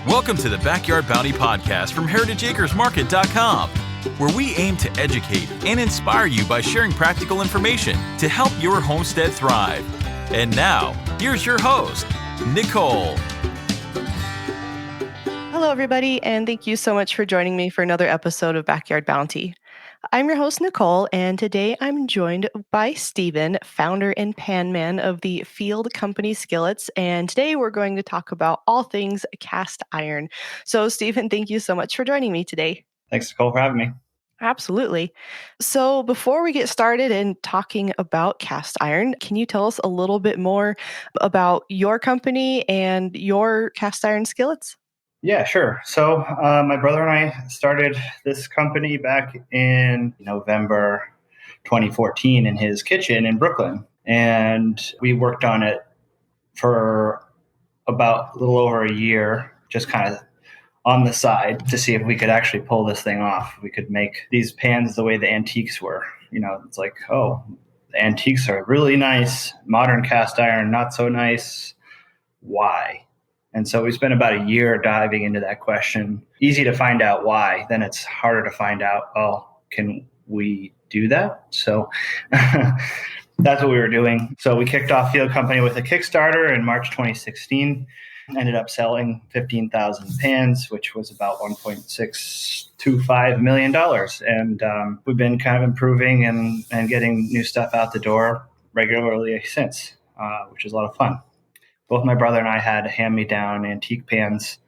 Welcome to the Backyard Bounty Podcast from HeritageAcresMarket.com, where we aim to educate and inspire you by sharing practical information to help your homestead thrive. And now, here's your host, Nicole. Hello, everybody, and thank you so much for joining me for another episode of Backyard Bounty. I'm your host, Nicole, and today I'm joined by Stephen, founder and pan man of the field company Skillets, and today we're going to talk about all things cast iron. So, Stephen, thank you so much for joining me today. Thanks, Nicole, for having me. Absolutely. So before we get started in talking about cast iron, can you tell us a little bit more about your company and your cast iron skillets? Yeah, sure. So my brother and I started this company back in November 2014 in his kitchen in Brooklyn. And we worked on it for about a little over a year, just kind of on the side to see if we could actually pull this thing off. We could make these pans the way the antiques were. It's like, oh, the antiques are really nice. Modern cast iron, not so nice. Why? And so we spent about a year diving into that question. Easy to find out why, then it's harder to find out, can we do that? So that's what we were doing. So we kicked off Field Company with a Kickstarter in March 2016, ended up selling 15,000 pans, which was about $1.625 million. And we've been kind of improving and getting new stuff out the door regularly since, which is a lot of fun. Both my brother and I had hand-me-down antique pans,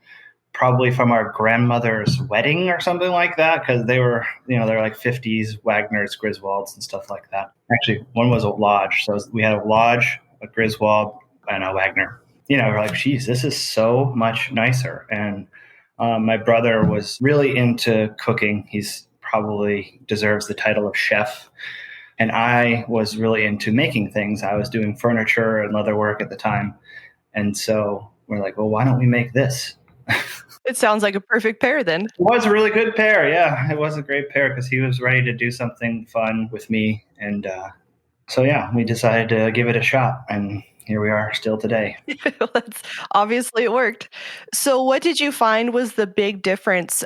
probably from our grandmother's wedding or something like that, because they were like 50s Wagners, Griswolds, and stuff like that. Actually, one was a Lodge. So we had a Lodge, a Griswold, and a Wagner. We're like, geez, this is so much nicer. And my brother was really into cooking. He's probably deserves the title of chef. And I was really into making things. I was doing furniture and leather work at the time. And so we're like, well, why don't we make this? It sounds like a perfect pair then. It was a really good pair. Yeah, it was a great pair because he was ready to do something fun with me. And we decided to give it a shot. And here we are still today. That's obviously it worked. So what did you find was the big difference?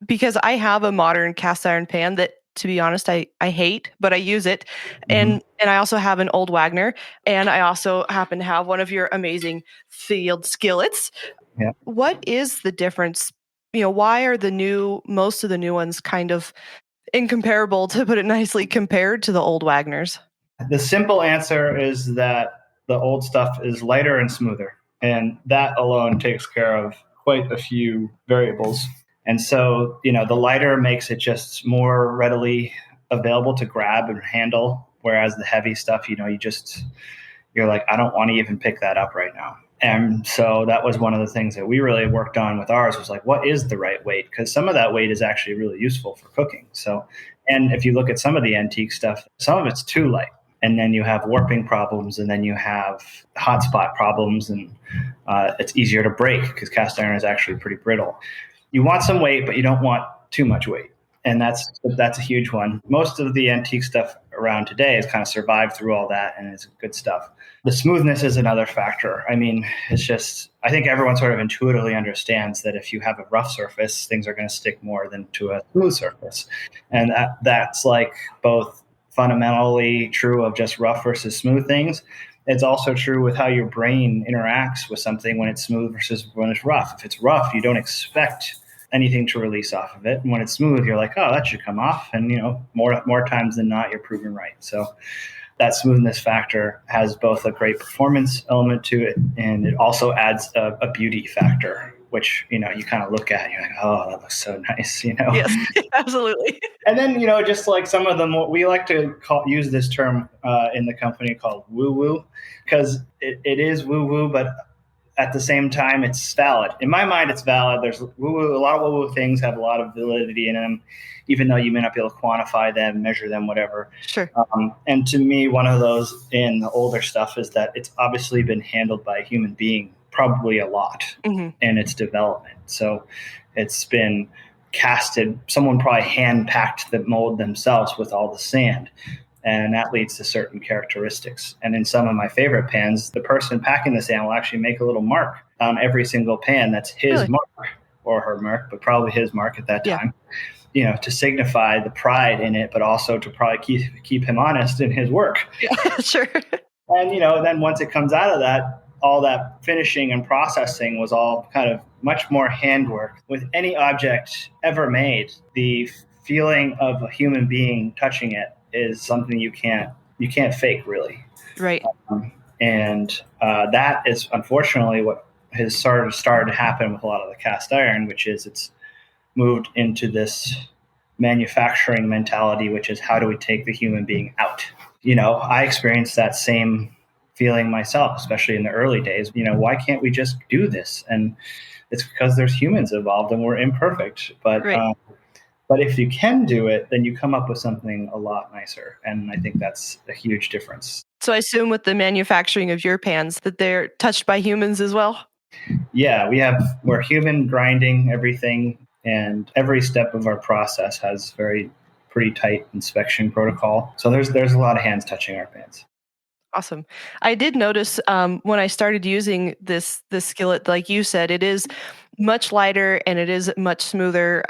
Because I have a modern cast iron pan that, to be honest, I hate, but I use it. And I also have an old Wagner, and I also happen to have one of your amazing field skillets. Yeah. What is the difference? Why are most of the new ones kind of incomparable, to put it nicely, compared to the old Wagners? The simple answer is that the old stuff is lighter and smoother, and that alone takes care of quite a few variables. And so, the lighter makes it just more readily available to grab and handle, whereas the heavy stuff, you're like, I don't want to even pick that up right now. And so that was one of the things that we really worked on with ours, was like, what is the right weight? Because some of that weight is actually really useful for cooking. So, and if you look at some of the antique stuff, some of it's too light. And then you have warping problems, and then you have hotspot problems, and it's easier to break because cast iron is actually pretty brittle. You want some weight, but you don't want too much weight. And that's a huge one. Most of the antique stuff around today has kind of survived through all that, and it's good stuff. The smoothness is another factor. I mean, it's just, I think everyone sort of intuitively understands that if you have a rough surface, things are going to stick more than to a smooth surface. And that's like both fundamentally true of just rough versus smooth things. It's also true with how your brain interacts with something when it's smooth versus when it's rough. If it's rough, you don't expect anything to release off of it. And when it's smooth, you're like, oh, that should come off. And, more times than not, you're proven right. So that smoothness factor has both a great performance element to it, and it also adds a beauty factor, which, you kind of look at and you're like, oh, that looks so nice, Yes, absolutely. And then, just like some of them, we like to use this term in the company called woo-woo, because it is woo-woo, but at the same time, it's valid. In my mind, it's valid. There's woo-woo. A lot of woo-woo things have a lot of validity in them, even though you may not be able to quantify them, measure them, whatever. Sure. And to me, one of those in the older stuff is that it's obviously been handled by a human being probably a lot in its development. So it's been casted. Someone probably hand-packed the mold themselves with all the sand. And that leads to certain characteristics. And in some of my favorite pans, the person packing the sand will actually make a little mark on every single pan that's his Really? mark or her mark, but probably his mark at that Yeah. time, to signify the pride in it, but also to probably keep him honest in his work. Yeah, sure. And, then once it comes out of that, all that finishing and processing was all kind of much more handwork. With any object ever made, the feeling of a human being touching it is something you can't fake, really. Right. And that is unfortunately what has started to happen with a lot of the cast iron, which is it's moved into this manufacturing mentality, which is how do we take the human being out? I experienced that same feeling myself, especially in the early days. Why can't we just do this? And it's because there's humans involved and we're imperfect. But Right. But if you can do it, then you come up with something a lot nicer. And I think that's a huge difference. So I assume with the manufacturing of your pans that they're touched by humans as well? Yeah, we're human grinding everything, and every step of our process has pretty tight inspection protocol. So there's a lot of hands touching our pans. Awesome. I did notice when I started using this skillet, like you said, it is much lighter and it is much smoother.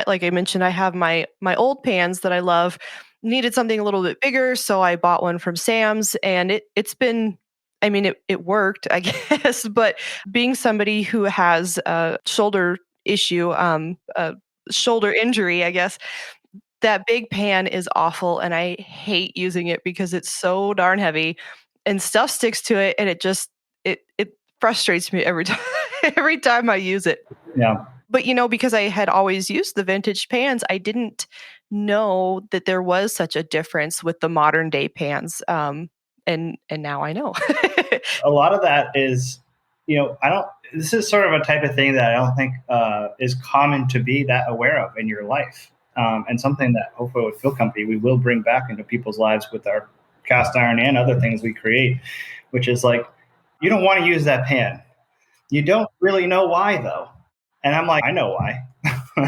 Like I mentioned, I have my old pans that I love. Needed something a little bit bigger, so I bought one from Sam's, and it's been. I mean, it worked, I guess. But being somebody who has a shoulder issue, a shoulder injury, I guess, that big pan is awful, and I hate using it because it's so darn heavy and stuff sticks to it, and it frustrates me every time every time I use it. Yeah. But because I had always used the vintage pans, I didn't know that there was such a difference with the modern day pans. And now I know. A lot of that is, I don't. This is sort of a type of thing that I don't think is common to be that aware of in your life. And something that hopefully with Field Company we will bring back into people's lives with our cast iron and other things we create, which is like, you don't want to use that pan. You don't really know why, though. And I'm like, I know why.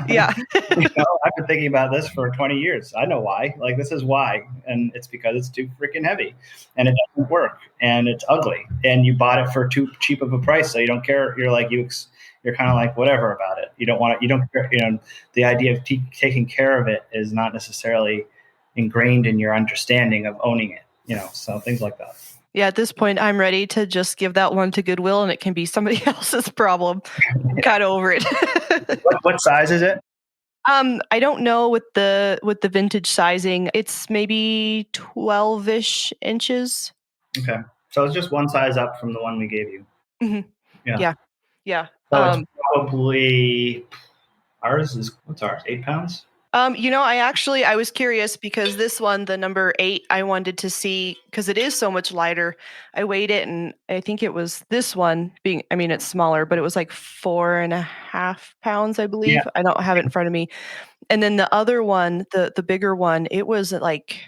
Yeah. I've been thinking about this for 20 years. I know why. Like, this is why. And it's because it's too freaking heavy and it doesn't work and it's ugly. And you bought it for too cheap of a price. So you don't care. You're like, you're kind of like whatever about it. You don't want it. You don't care. The idea of taking care of it is not necessarily ingrained in your understanding of owning it, so things like that. Yeah, at this point, I'm ready to just give that one to Goodwill, and it can be somebody else's problem. I'm kind of over it. What size is it? I don't know with the vintage sizing. It's maybe 12-ish inches. Okay, so it's just one size up from the one we gave you. Mm-hmm. Yeah. So it's probably what's ours? 8 pounds. I was curious because this one, the number 8, I wanted to see because it is so much lighter. I weighed it, and I think it was this one it's smaller, but it was like 4.5 pounds, I believe. Yeah. I don't have it in front of me. And then the other one, the bigger one, it was like,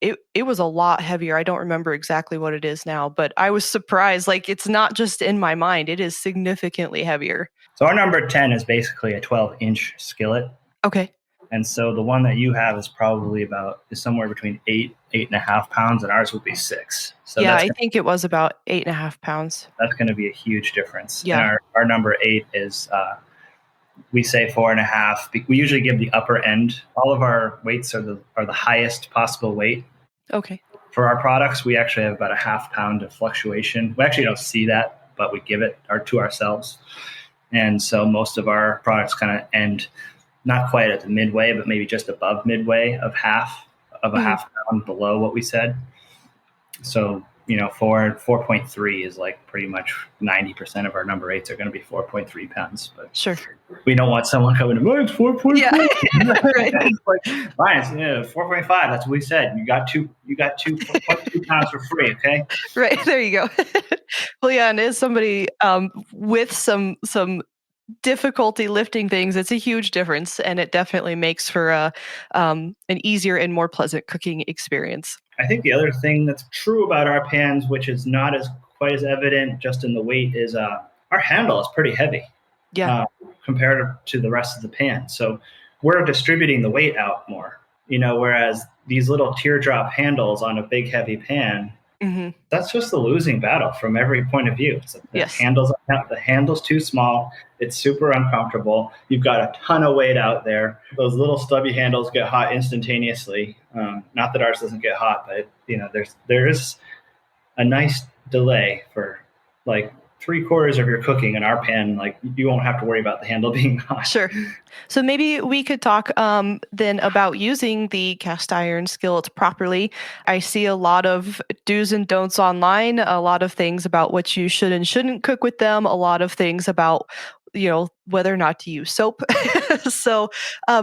it was a lot heavier. I don't remember exactly what it is now, but I was surprised. Like, it's not just in my mind, it is significantly heavier. So our number 10 is basically a 12-inch skillet. Okay. And so the one that you have is probably is somewhere between 8.5 pounds, and ours would be 6. So yeah, I think it was about 8.5 pounds. That's going to be a huge difference. Yeah. And our number 8 is, we say 4.5. We usually give the upper end. All of our weights are the highest possible weight. Okay. For our products, we actually have about a half pound of fluctuation. We actually don't see that, but we give it to ourselves. And so most of our products kind of end not quite at the midway, but maybe just above midway of half pound below what we said. So, 4.3 is like pretty much 90% of our number 8s are going to be 4.3 pounds. But sure, we don't want someone coming to, it's 4.3. Yeah. Right. It's like, fine, it's 4.5. That's what we said. You got 2.2 pounds for free. Okay. Right. There you go. Well, yeah. And as somebody with some difficulty lifting things, it's a huge difference, and it definitely makes for an easier and more pleasant cooking experience. I think the other thing that's true about our pans, which is not quite as evident just in the weight, is our handle is pretty heavy. Yeah. Compared to the rest of the pan. So we're distributing the weight out more. whereas these little teardrop handles on a big heavy pan, that's just the losing battle from every point of view. So the handle's too small. It's super uncomfortable. You've got a ton of weight out there. Those little stubby handles get hot instantaneously. Not that ours doesn't get hot, but there is a nice delay for like 3/4 of your cooking in our pan. Like you won't have to worry about the handle being hot. Sure. So maybe we could talk then about using the cast iron skillets properly. I see a lot of do's and don'ts online, a lot of things about what you should and shouldn't cook with them, a lot of things about whether or not to use soap. So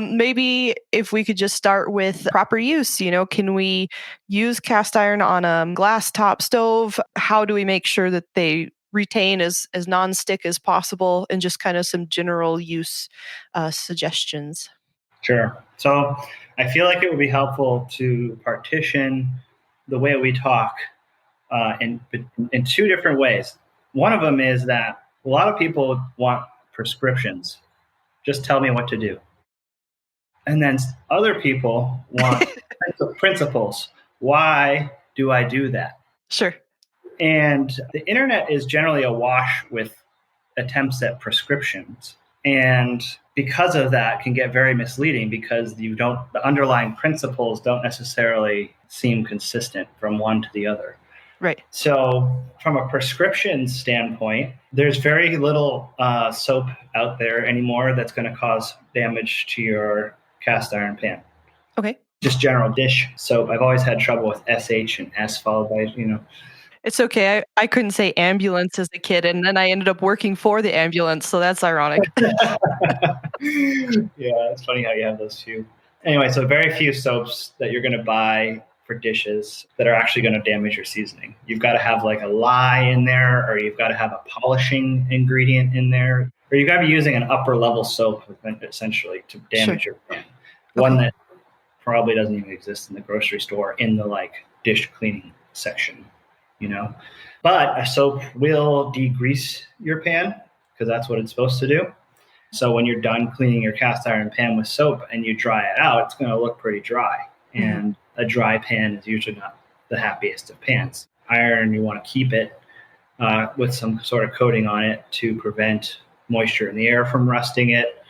maybe if we could just start with proper use, can we use cast iron on a glass top stove? How do we make sure that they retain as non-stick as possible, and just kind of some general use suggestions? Sure. So I feel like it would be helpful to partition the way we talk in two different ways. One of them is that a lot of people want prescriptions. Just tell me what to do. And then other people want principles. Why do I do that? Sure. And the internet is generally awash with attempts at prescriptions. And because of that can get very misleading because the underlying principles don't necessarily seem consistent from one to the other. Right. So from a prescription standpoint, there's very little soap out there anymore that's going to cause damage to your cast iron pan. Okay. Just general dish soap. I've always had trouble with SH and S followed by, It's okay. I couldn't say ambulance as a kid, and then I ended up working for the ambulance, so that's ironic. Yeah, it's funny how you have those two. Anyway, so very few soaps that you're going to buy for dishes that are actually going to damage your seasoning. You've got to have like a lye in there, or you've got to have a polishing ingredient in there, or you've got to be using an upper level soap essentially to damage your pan. One that probably doesn't even exist in the grocery store in the like dish cleaning section. But a soap will degrease your pan because that's what it's supposed to do. So when you're done cleaning your cast iron pan with soap and you dry it out, it's going to look pretty dry. And a dry pan is usually not the happiest of pans. Iron, you want to keep it with some sort of coating on it to prevent moisture in the air from rusting it.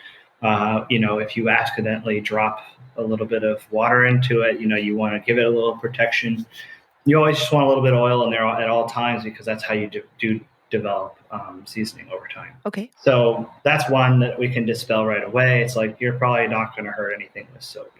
If you accidentally drop a little bit of water into it, you want to give it a little protection. You always just want a little bit of oil in there at all times because that's how you do develop seasoning over time. Okay. So that's one that we can dispel right away. It's like you're probably not going to hurt anything with soap.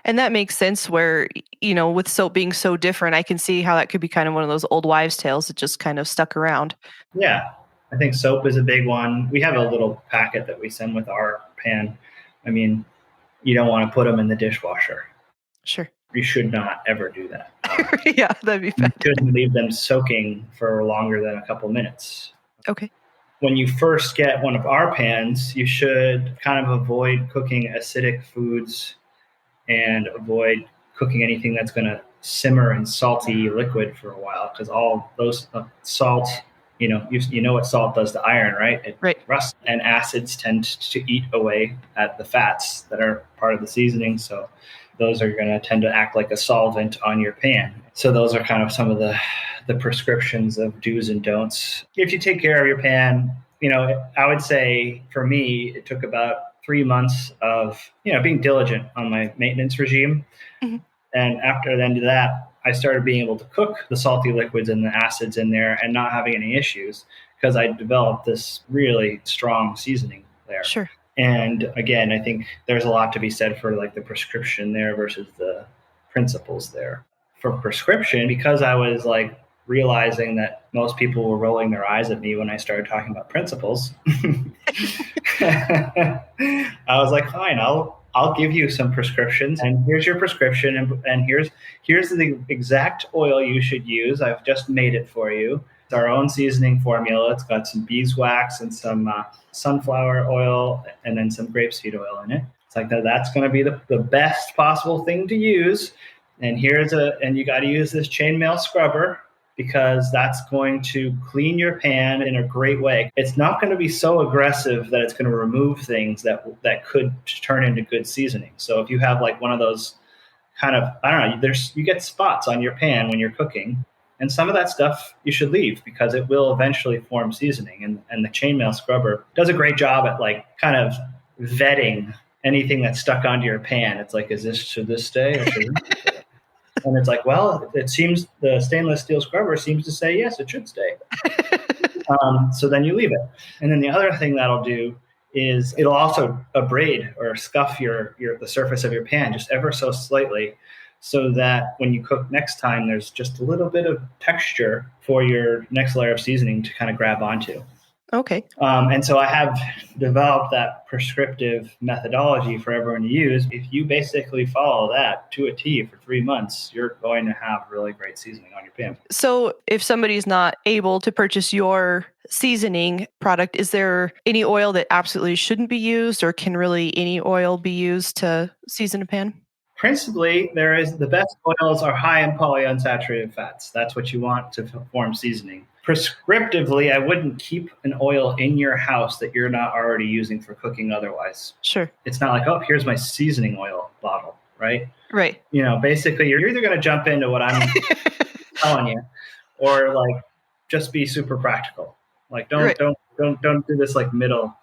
And that makes sense where, with soap being so different, I can see how that could be kind of one of those old wives' tales that just kind of stuck around. Yeah, I think soap is a big one. We have a little packet that we send with our pan. I mean, you don't want to put them in the dishwasher. Sure. You should not ever do that. Yeah, that'd be bad. You shouldn't leave them soaking for longer than a couple minutes. Okay. When you first get one of our pans, you should kind of avoid cooking acidic foods and avoid cooking anything that's going to simmer in salty liquid for a while because all those salt, you know what salt does to iron, right? It rusts, and acids tend to eat away at the fats that are part of the seasoning. So those are going to tend to act like a solvent on your pan. So those are kind of some of the prescriptions of do's and don'ts. If you take care of your pan, I would say for me, it took about 3 months of, being diligent on my maintenance regime. Mm-hmm. And after the end of that, I started being able to cook the salty liquids and the acids in there and not having any issues because I developed this really strong seasoning there. Sure. And again, I think there's a lot to be said for like the prescription there versus the principles there. For prescription, because I was like realizing that most people were rolling their eyes at me when I started talking about principles, I was like, fine, I'll give you some prescriptions, and here's your prescription, and here's the exact oil you should use. I've just made it for you. It's our own seasoning formula. It's got some beeswax and some sunflower oil and then some grapeseed oil in it. It's like that's going to be the best possible thing to use. And and you got to use this chainmail scrubber because that's going to clean your pan in a great way. It's not going to be so aggressive that it's going to remove things that could turn into good seasoning. So if you have like one of those kind of, I don't know, you get spots on your pan when you're cooking. And some of that stuff you should leave because it will eventually form seasoning. And the chainmail scrubber does a great job at like kind of vetting anything that's stuck onto your pan. It's like, should this stay or should it stay? And it's like, well, it seems the stainless steel scrubber seems to say, yes, it should stay. So then you leave it. And then the other thing that'll do is it'll also abrade or scuff the surface of your pan just ever so slightly, so that when you cook next time, there's just a little bit of texture for your next layer of seasoning to kind of grab onto. Okay. And so I have developed that prescriptive methodology for everyone to use. If you basically follow that to a T for 3 months, you're going to have really great seasoning on your pan. So if somebody's not able to purchase your seasoning product, is there any oil that absolutely shouldn't be used, or can really any oil be used to season a pan? Principally, the best oils are high in polyunsaturated fats. That's what you want to form seasoning. Prescriptively, I wouldn't keep an oil in your house that you're not already using for cooking otherwise. Sure. It's not like, oh, here's my seasoning oil bottle, right? Right. Basically, you're either going to jump into what I'm telling you, or like just be super practical. Like don't do this like middle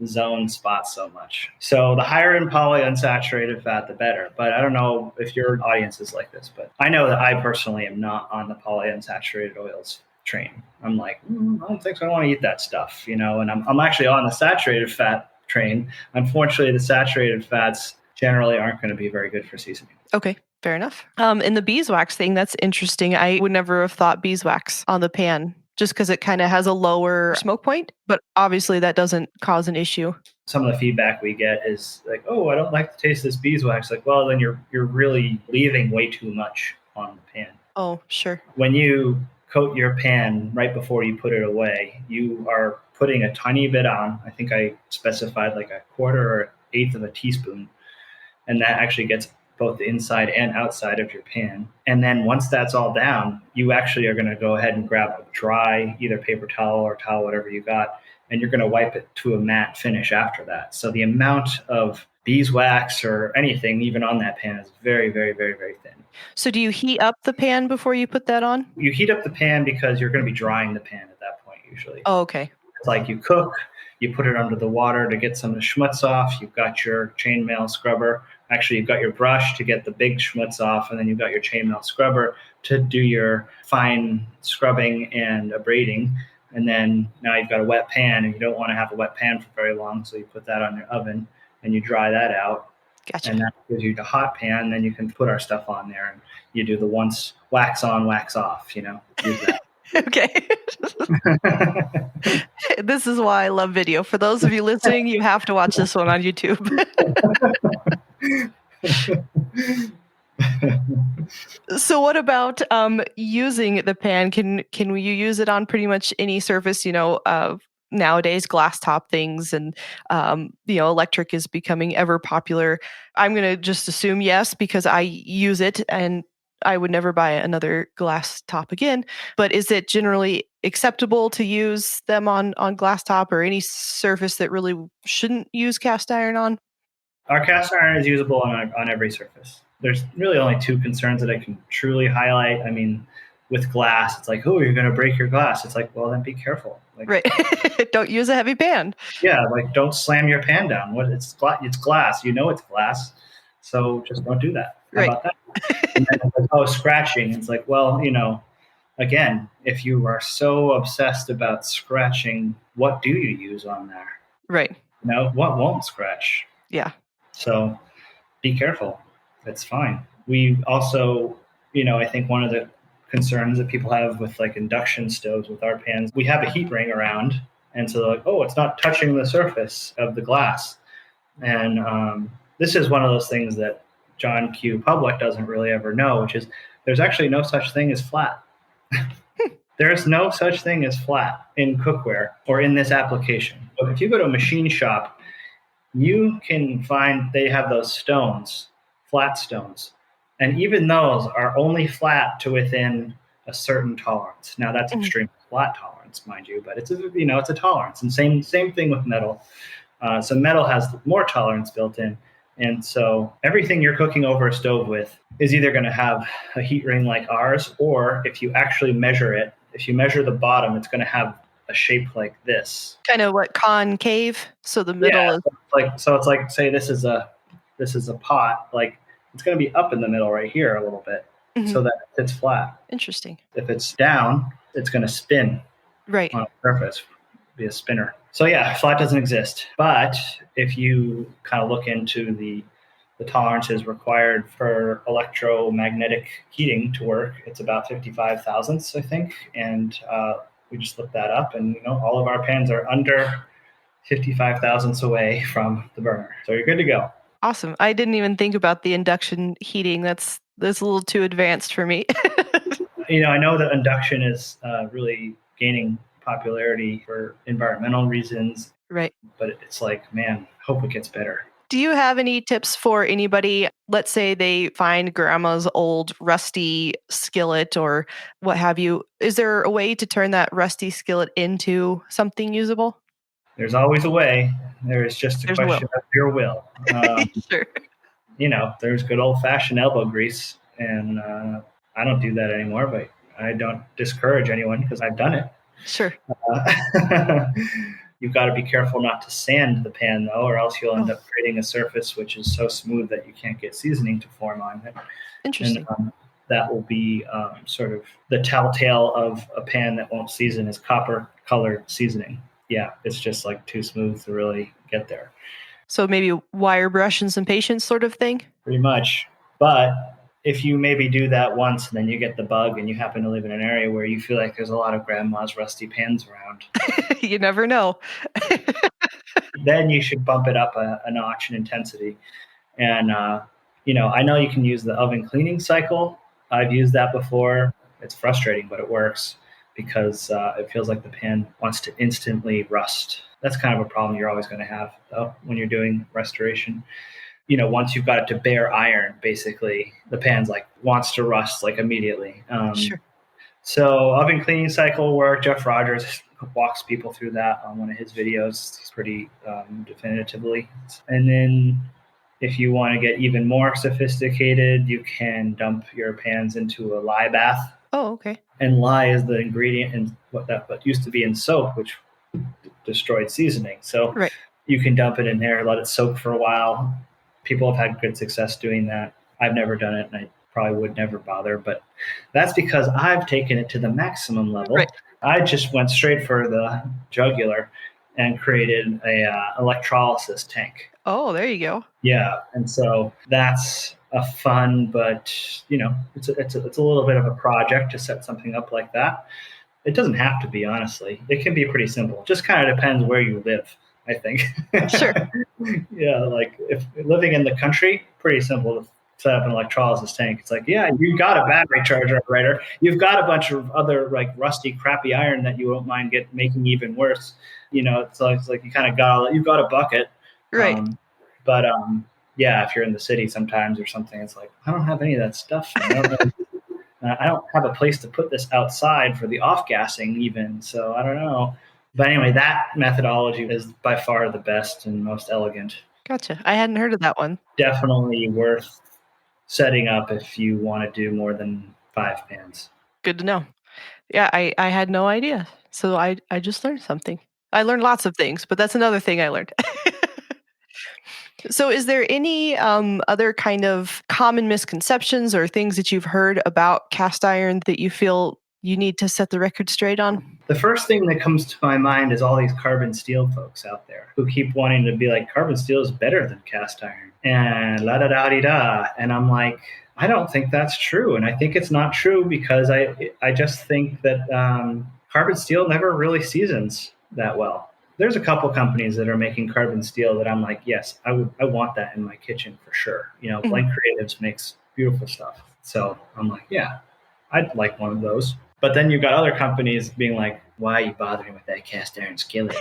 zone spot so much. So the higher in polyunsaturated fat, the better. But I don't know if your audience is like this, but I know that I personally am not on the polyunsaturated oils train. I'm like, I don't think so. I want to eat that stuff, and I'm actually on the saturated fat train. Unfortunately, the saturated fats generally aren't going to be very good for seasoning. Okay. Fair enough. And the beeswax thing, that's interesting. I would never have thought beeswax on the pan, just because it kind of has a lower smoke point, but obviously that doesn't cause an issue. Some of the feedback we get is like, oh, I don't like the taste of this beeswax. Like, well, then you're really leaving way too much on the pan. Oh, sure. When you coat your pan right before you put it away, you are putting a tiny bit on. I think I specified like a quarter or eighth of a teaspoon. And that actually gets both the inside and outside of your pan. And then once that's all down, you actually are going to go ahead and grab a dry, either paper towel or towel, whatever you got, and you're going to wipe it to a matte finish after that. So the amount of beeswax or anything even on that pan is very, very, very, very thin. So do you heat up the pan before you put that on? You heat up the pan because you're going to be drying the pan at that point usually. Oh, okay. It's like you cook, you put it under the water to get some of the schmutz off. You've got your chainmail scrubber. Actually, you've got your brush to get the big schmutz off, and then you've got your chainmail scrubber to do your fine scrubbing and abrading. And then now you've got a wet pan, and you don't want to have a wet pan for very long, so you put that on your oven, and you dry that out. Gotcha. And that gives you the hot pan. Then you can put our stuff on there, and you do the once wax on, wax off, use that. Okay. This is why I love video. For those of you listening, you have to watch this one on YouTube. So what about using the pan? Can you use it on pretty much any surface, nowadays glass top things, and electric is becoming ever popular. I'm going to just assume yes, because I use it and I would never buy another glass top again. But is it generally acceptable to use them on glass top or any surface that really shouldn't use cast iron on? Our cast iron is usable on every surface. There's really only two concerns that I can truly highlight. I mean, with glass, it's like, oh, you're going to break your glass. It's like, well, then be careful. Like, right. Don't use a heavy pan. Yeah, like don't slam your pan down. It's glass. It's glass. So just don't do that. How about that? And then, scratching. It's like, well, again, if you are so obsessed about scratching, what do you use on there? Right. What won't scratch? Yeah. So be careful. It's fine. We also, I think one of the concerns that people have with like induction stoves with our pans, we have a heat ring around. And so they're like, oh, it's not touching the surface of the glass. And this is one of those things that John Q. Public doesn't really ever know, which is there's actually no such thing as flat. There's no such thing as flat in cookware or in this application. But if you go to a machine shop, you can find they have those stones, flat stones. And even those are only flat to within a certain tolerance. Now that's extreme flat tolerance, mind you, but it's a tolerance. And same thing with metal. So metal has more tolerance built in. And so everything you're cooking over a stove with is either going to have a heat ring like ours, or if you actually measure it, if you measure the bottom, it's going to have a shape like this. Kind of what, concave? So the middle is It's like, say this is a pot, like it's going to be up in the middle right here a little bit, so that it fits flat. Interesting. If it's down, it's going to spin Right. on a surface, be a spinner. So yeah, flat doesn't exist. But if you kind of look into the tolerances required for electromagnetic heating to work, it's about 55 thousandths, I think. And we just looked that up, and all of our pans are under 55 thousandths away from the burner. So you're good to go. Awesome. I didn't even think about the induction heating. That's a little too advanced for me. I know that induction is really gaining popularity for environmental reasons. Right. But it's like, man, hope it gets better. Do you have any tips for anybody? Let's say they find grandma's old rusty skillet or what have you. Is there a way to turn that rusty skillet into something usable? There's always a way. There's just a question of your will. Sure. There's good old-fashioned elbow grease, and I don't do that anymore, but I don't discourage anyone because I've done it. Sure. You've got to be careful not to sand the pan, though, or else you'll end up creating a surface which is so smooth that you can't get seasoning to form on it. Interesting. And that will be sort of the telltale of a pan that won't season is copper-colored seasoning. Yeah, it's just like too smooth to really get there. So maybe wire brush and some patience sort of thing? Pretty much. But if you maybe do that once and then you get the bug and you happen to live in an area where you feel like there's a lot of grandma's rusty pans around. You never know. Then you should bump it up a notch in intensity. And, I know you can use the oven cleaning cycle. I've used that before. It's frustrating, but it works because it feels like the pan wants to instantly rust. That's kind of a problem you're always going to have, though, when you're doing restoration. Once you've got it to bare iron, basically, the pan's wants to rust immediately. Sure. So oven cleaning cycle work. Jeff Rogers walks people through that on one of his videos. He's pretty definitively. And then if you want to get even more sophisticated, you can dump your pans into a lye bath. Oh, okay. And lye is the ingredient in what used to be in soap, which destroyed seasoning. So right. You can dump it in there, let it soak for a while. People have had good success doing that. I've never done it, and I probably would never bother. But that's because I've taken it to the maximum level. Right. I just went straight for the jugular and created a electrolysis tank. Oh, there you go. Yeah, and so that's a fun, but it's a little bit of a project to set something up like that. It doesn't have to be, honestly. It can be pretty simple. Just kind of depends where you live, I think. Sure. Yeah, if living in the country, pretty simple to set up an electrolysis tank. It's you've got a battery charger operator. You've got a bunch of other rusty, crappy iron that you won't mind making even worse. It's like you kind of you've got a bucket. Right. But yeah, if you're in the city sometimes or something, it's I don't have any of that stuff. I don't have a place to put this outside for the off-gassing even, so I don't know. But anyway, that methodology is by far the best and most elegant. Gotcha. I hadn't heard of that one. Definitely worth setting up if you want to do more than 5 pans. Good to know. Yeah, I had no idea. So I just learned something. I learned lots of things, but that's another thing I learned. So is there any other kind of common misconceptions or things that you've heard about cast iron that you feel you need to set the record straight on? The first thing that comes to my mind is all these carbon steel folks out there who keep wanting to be like, carbon steel is better than cast iron and la-da-da-dee-da. And I'm like, I don't think that's true. And I think it's not true because I just think that carbon steel never really seasons that well. There's a couple companies that are making carbon steel that I'm like, yes, I want that in my kitchen for sure. Blank Creatives makes beautiful stuff. So I'm like, yeah, I'd like one of those. But then you've got other companies being like, why are you bothering with that cast iron skillet?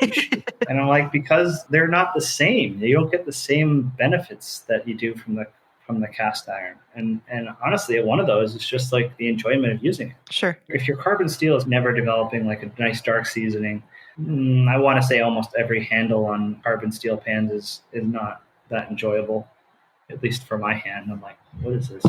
And I'm like, because they're not the same. You don't get the same benefits that you do from the cast iron. And honestly, one of those is just the enjoyment of using it. Sure. If your carbon steel is never developing a nice dark seasoning, I want to say almost every handle on carbon steel pans is not that enjoyable. at least for my hand. I'm like, what is this?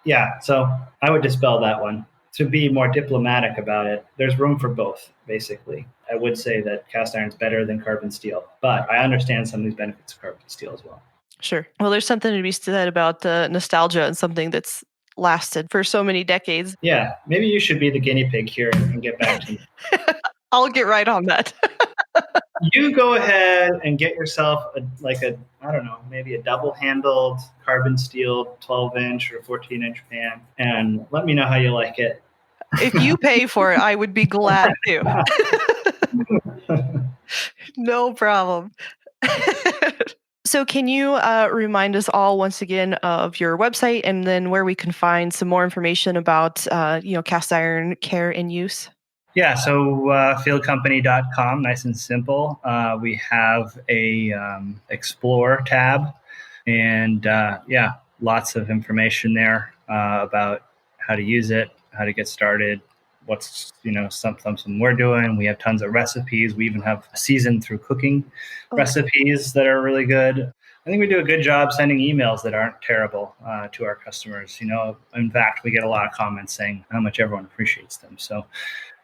Yeah, so I would dispel that one. To be more diplomatic about it, there's room for both, basically. I would say that cast iron is better than carbon steel, but I understand some of these benefits of carbon steel as well. Sure. Well, there's something to be said about nostalgia and something that's lasted for so many decades. Yeah, maybe you should be the guinea pig here and get back to me. I'll get right on that. You go ahead and get yourself maybe a double-handled carbon steel 12-inch or 14-inch pan, and let me know how you like it. If you pay for it, I would be glad to. No problem. So can you remind us all once again of your website and then where we can find some more information about cast iron care and use? Yeah, so fieldcompany.com, nice and simple. We have a Explore tab, and lots of information there about how to use it, how to get started, what's something we're doing. We have tons of recipes. We even have seasoned through cooking recipes that are really good. I think we do a good job sending emails that aren't terrible to our customers. In fact, we get a lot of comments saying how much everyone appreciates them. So,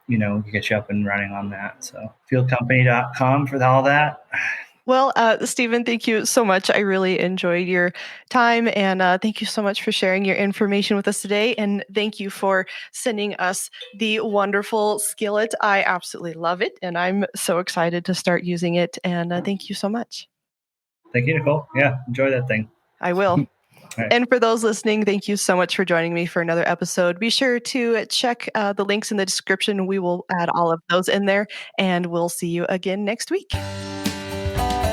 we get you up and running on that. So fieldcompany.com for all that. Well, Stephen, thank you so much. I really enjoyed your time, and thank you so much for sharing your information with us today. And thank you for sending us the wonderful skillet. I absolutely love it, and I'm so excited to start using it. And thank you so much. Thank you, Nicole. Yeah, enjoy that thing. I will. Right. And for those listening, thank you so much for joining me for another episode. Be sure to check the links in the description. We will add all of those in there, and we'll see you again next week.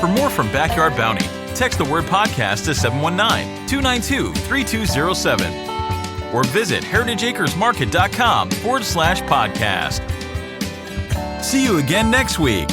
For more from Backyard Bounty, text the word podcast to 719-292-3207 or visit heritageacresmarket.com/podcast. See you again next week.